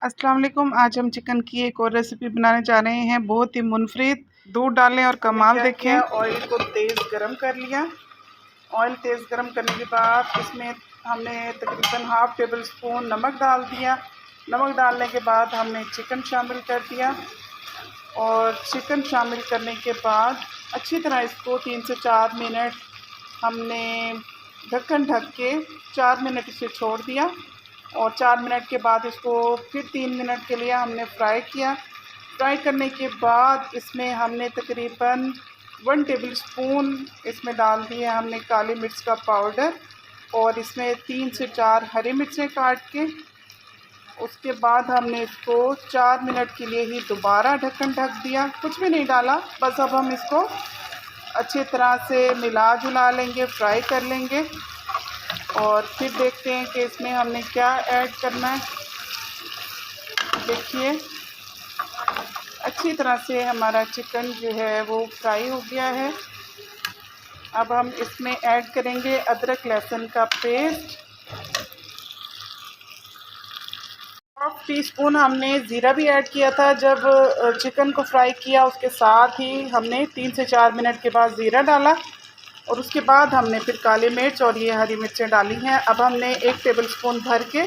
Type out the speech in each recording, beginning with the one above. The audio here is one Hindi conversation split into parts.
अस्सलाम वालेकुम। आज हम चिकन की एक और रेसिपी बनाने जा रहे हैं, बहुत ही मुनफरिद। दूध डालें और कमाल देखें। ऑयल को तेज़ गरम कर लिया। ऑयल तेज़ गरम करने के बाद इसमें हमने तकरीबन हाफ़ टेबल स्पून नमक डाल दिया। नमक डालने के बाद हमने चिकन शामिल कर दिया और चिकन शामिल करने के बाद अच्छी तरह इसको 3 से 4 मिनट हमने ढक्कन ढक के 4 मिनट इसे छोड़ दिया और 4 मिनट के बाद इसको फिर 3 मिनट के लिए हमने फ्राई किया। फ्राई करने के बाद इसमें हमने तकरीबन 1 टेबल स्पून इसमें डाल दिया हमने काली मिर्च का पाउडर और इसमें 3 से 4 हरी मिर्चें काट के। उसके बाद हमने इसको 4 मिनट के लिए ही दोबारा ढक्कन ढक दिया, कुछ भी नहीं डाला। बस अब हम इसको अच्छी तरह से मिला जुला लेंगे, फ्राई कर लेंगे और फिर देखते हैं कि इसमें हमने क्या ऐड करना है। देखिए अच्छी तरह से हमारा चिकन जो है वो फ्राई हो गया है। अब हम इसमें ऐड करेंगे अदरक लहसुन का पेस्ट। हाफ टी स्पून हमने ज़ीरा भी ऐड किया था जब चिकन को फ्राई किया, उसके साथ ही हमने 3 से 4 मिनट के बाद ज़ीरा डाला और उसके बाद हमने फिर काली मिर्च और ये हरी मिर्चें डाली हैं। अब हमने 1 टेबल स्पून भर के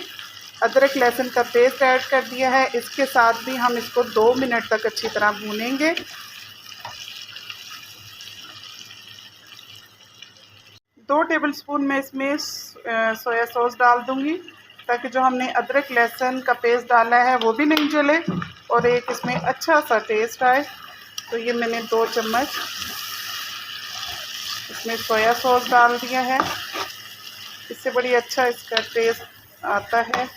अदरक लहसुन का पेस्ट ऐड कर दिया है। इसके साथ भी हम इसको 2 मिनट तक अच्छी तरह भूनेंगे। 2 टेबल स्पून मैं इसमें सोया सॉस डाल दूँगी ताकि जो हमने अदरक लहसुन का पेस्ट डाला है वो भी नहीं जले और एक इसमें अच्छा सा टेस्ट आए। तो ये मैंने 2 चम्मच इसमें सोया सॉस डाल दिया है, इससे बड़ी अच्छा इसका टेस्ट आता है।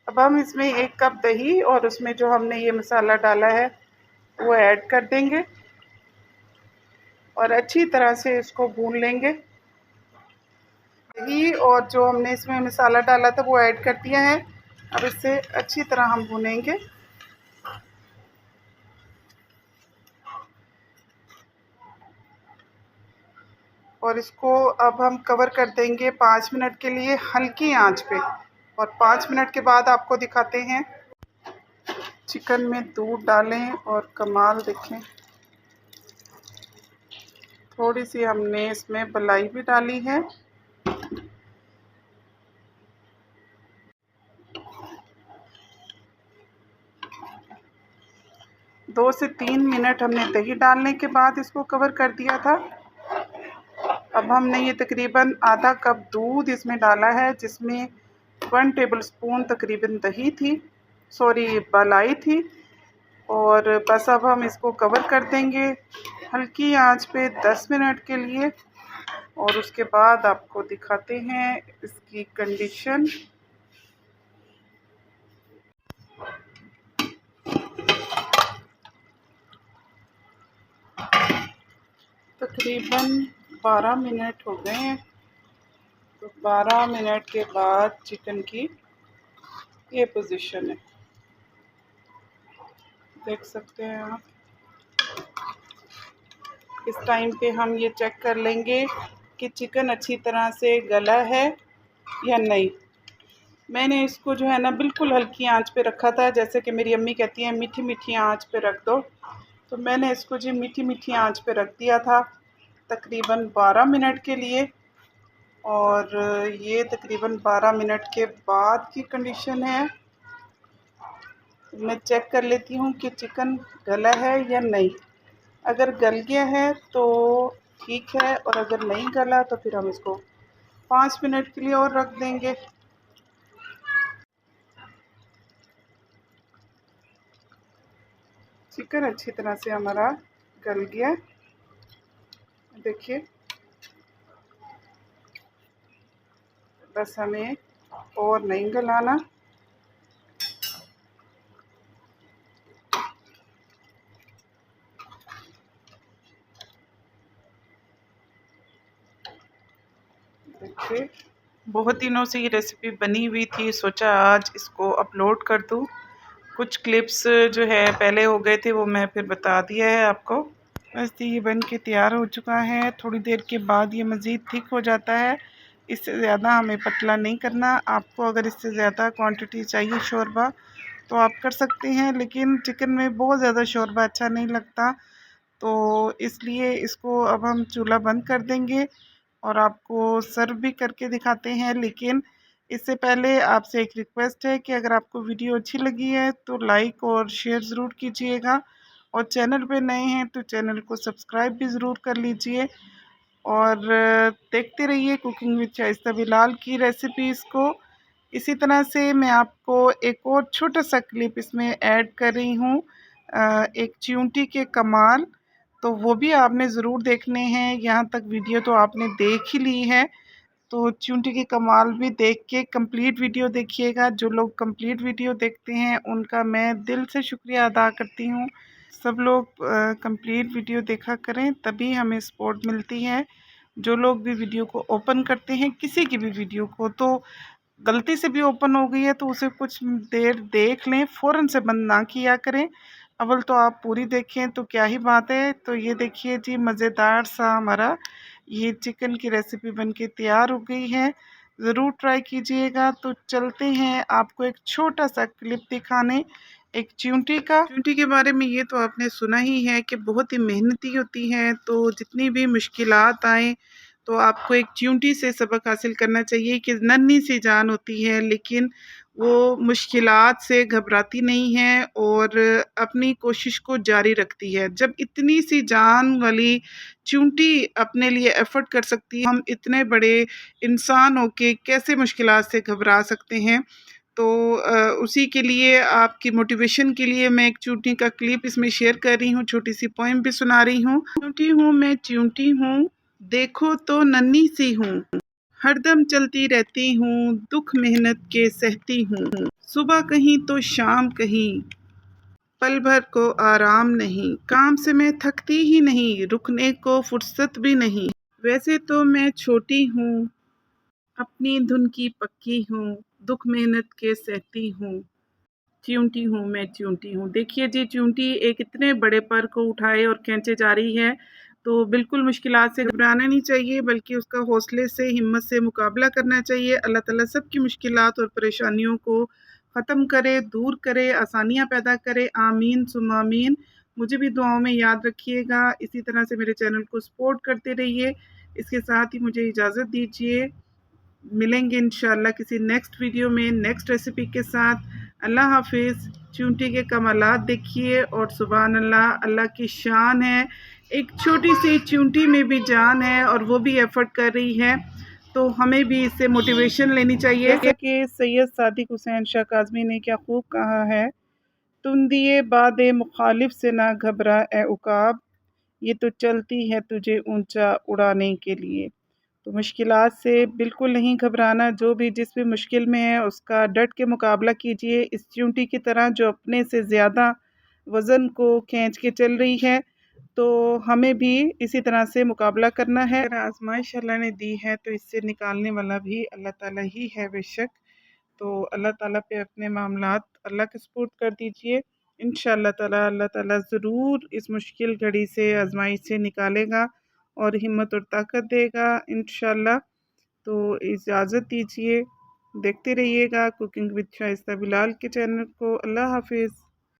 अब हम इसमें 1 कप दही और उसमें जो हमने ये मसाला डाला है वो ऐड कर देंगे और अच्छी तरह से इसको भून लेंगे। दही और जो हमने इसमें मसाला डाला था वो ऐड कर दिया है। अब इसे अच्छी तरह हम भूनेंगे। और इसको अब हम कवर कर देंगे 5 मिनट के लिए हल्की आंच पे और 5 मिनट के बाद आपको दिखाते हैं। चिकन में दूध डालें और कमाल देखें। थोड़ी सी हमने इसमें मलाई भी डाली है। दो से 3 मिनट हमने दही डालने के बाद इसको कवर कर दिया था। अब हमने ये तकरीबन आधा कप दूध इसमें डाला है जिसमें 1 टेबल स्पून तकरीबन दही थी, मलाई थी। और बस अब हम इसको कवर कर देंगे हल्की आंच पे 10 मिनट के लिए और उसके बाद आपको दिखाते हैं इसकी कंडीशन। तकरीबन 12 मिनट हो गए हैं। तो 12 मिनट के बाद चिकन की ये पोजीशन है, देख सकते हैं आप। इस टाइम पे हम ये चेक कर लेंगे कि चिकन अच्छी तरह से गला है या नहीं। मैंने इसको जो है ना बिल्कुल हल्की आंच पे रखा था, जैसे कि मेरी अम्मी कहती हैं मीठी मीठी आंच पे रख दो, तो मैंने इसको जी मीठी मीठी आंच पे रख दिया था तकरीबन 12 मिनट के लिए। और ये तकरीबन 12 मिनट के बाद की कंडीशन है। मैं चेक कर लेती हूँ कि चिकन गला है या नहीं। अगर गल गया है तो ठीक है और अगर नहीं गला तो फिर हम इसको 5 मिनट के लिए और रख देंगे। चिकन अच्छी तरह से हमारा गल गया, देखिए। बस हमें और नहीं गलाना। देखिए बहुत दिनों से ये रेसिपी बनी हुई थी, सोचा आज इसको अपलोड कर दूँ। कुछ क्लिप्स जो है पहले हो गए थे वो मैं फिर बता दिया है आपको। बस ये बन के तैयार हो चुका है। थोड़ी देर के बाद ये मज़ीद थिक हो जाता है इससे ज़्यादा हमें पतला नहीं करना। आपको अगर इससे ज़्यादा क्वांटिटी चाहिए शोरबा तो आप कर सकते हैं, लेकिन चिकन में बहुत ज़्यादा शोरबा अच्छा नहीं लगता, तो इसलिए इसको अब हम चूल्हा बंद कर देंगे और आपको सर्व भी करके दिखाते हैं। लेकिन इससे पहले आपसे एक रिक्वेस्ट है कि अगर आपको वीडियो अच्छी लगी है तो लाइक और शेयर ज़रूर कीजिएगा, और चैनल पे नए हैं तो चैनल को सब्सक्राइब भी ज़रूर कर लीजिए, और देखते रहिए कुकिंग विद शाइस्ता बिलाल की रेसिपीज़ को। इसी तरह से मैं आपको एक और छोटा सा क्लिप इसमें ऐड कर रही हूँ, एक चिंटी के कमाल, तो वो भी आपने ज़रूर देखने हैं। यहाँ तक वीडियो तो आपने देख ही ली है, तो चिंटी के कमाल भी देख के कंप्लीट वीडियो देखिएगा। जो लोग कंप्लीट वीडियो देखते हैं उनका मैं दिल से शुक्रिया अदा करती हूँ। सब लोग कंप्लीट वीडियो देखा करें, तभी हमें सपोर्ट मिलती है। जो लोग भी वीडियो को ओपन करते हैं, किसी की भी वीडियो को, तो गलती से भी ओपन हो गई है तो उसे कुछ देर देख लें, फ़ौरन से बंद ना किया करें। अव्वल तो आप पूरी देखें तो क्या ही बात है। तो ये देखिए जी, मज़ेदार सा हमारा ये चिकन की रेसिपी बनके तैयार हो गई है। ज़रूर ट्राई कीजिएगा। तो चलते हैं आपको एक छोटा सा क्लिप दिखाने एक चींटी का। चींटी के बारे में ये तो आपने सुना ही है कि बहुत ही मेहनती होती है, तो जितनी भी मुश्किलात आए तो आपको एक चींटी से सबक हासिल करना चाहिए कि नन्ही सी जान होती है, लेकिन वो मुश्किलात से घबराती नहीं है और अपनी कोशिश को जारी रखती है। जब इतनी सी जान वाली चींटी अपने लिए एफ़र्ट कर सकती है, हम इतने बड़े इंसान होके कैसे मुश्किलात से घबरा सकते हैं। तो उसी के लिए आपकी मोटिवेशन के लिए मैं एक चींटी का क्लिप इसमें शेयर कर रही हूँ, छोटी-सी पोएम भी सुना रही हूँ। चींटी हूँ मैं चींटी हूँ, देखो तो नन्ही सी हूँ, हरदम चलती रहती हूँ, दुख मेहनत के सहती हूँ, सुबह कहीं तो शाम कहीं, पल भर को आराम नहीं, काम से मैं थकती ही नहीं, रुकने को फुर्सत भी नहीं, वैसे तो मैं छोटी हूँ, अपनी धुन की पक्की हूँ, दुख मेहनत के सहती हूँ, चींटी हूँ मैं चींटी हूँ। देखिए जी, चींटी एक इतने बड़े पर को उठाए और खींचे जा रही है, तो बिल्कुल मुश्किलात से घबराना नहीं चाहिए, बल्कि उसका हौसले से, हिम्मत से मुकाबला करना चाहिए। अल्लाह ताला सबकी मुश्किलात और परेशानियों को ख़त्म करे, दूर करे, आसानियाँ पैदा करे। आमीन सुम्मा आमीन। मुझे भी दुआओं में याद रखिएगा। इसी तरह से मेरे चैनल को सपोर्ट करते रहिए। इसके साथ ही मुझे इजाज़त दीजिए। मिलेंगे इंशाल्लाह किसी नेक्स्ट वीडियो में नेक्स्ट रेसिपी के साथ। अल्लाह हाफिज़। चींटी के कमालात देखिए और सुभान अल्लाह, अल्लाह की शान है। एक छोटी सी चींटी में भी जान है और वो भी एफ़र्ट कर रही है, तो हमें भी इससे मोटिवेशन लेनी चाहिए। जैसे कि सैयद सादिक हुसैन शाह काज़मी ने क्या खूब कहा है, तुम दिए बादे मुखालिफ से ना घबरा ए उकाब, ये तो चलती है तुझे ऊंचा उड़ाने के लिए। तो मुश्किलात से बिल्कुल नहीं घबराना। जो भी जिस भी मुश्किल में है उसका डट के मुकाबला कीजिए, इस चींटी की तरह जो अपने से ज़्यादा वज़न को खींच के चल रही है। तो हमें भी इसी तरह से मुकाबला करना है। अगर आजमाइश अल्लाह ने दी है तो इससे निकालने वाला भी अल्लाह ताला ही है बेशक। तो अल्लाह ताला पे अपने मामलात अल्लाह के सुपुर्द कर दीजिए। इंशाअल्लाह ताला अल्लाह ताला ज़रूर इस मुश्किल घड़ी से, आजमाइश से निकालेगा और हिम्मत और ताकत देगा इंशाअल्लाह। तो इजाज़त दीजिए, देखते रहिएगा कुकिंग विद शाइस्ता बिलाल के चैनल को। अल्लाह हाफिज़।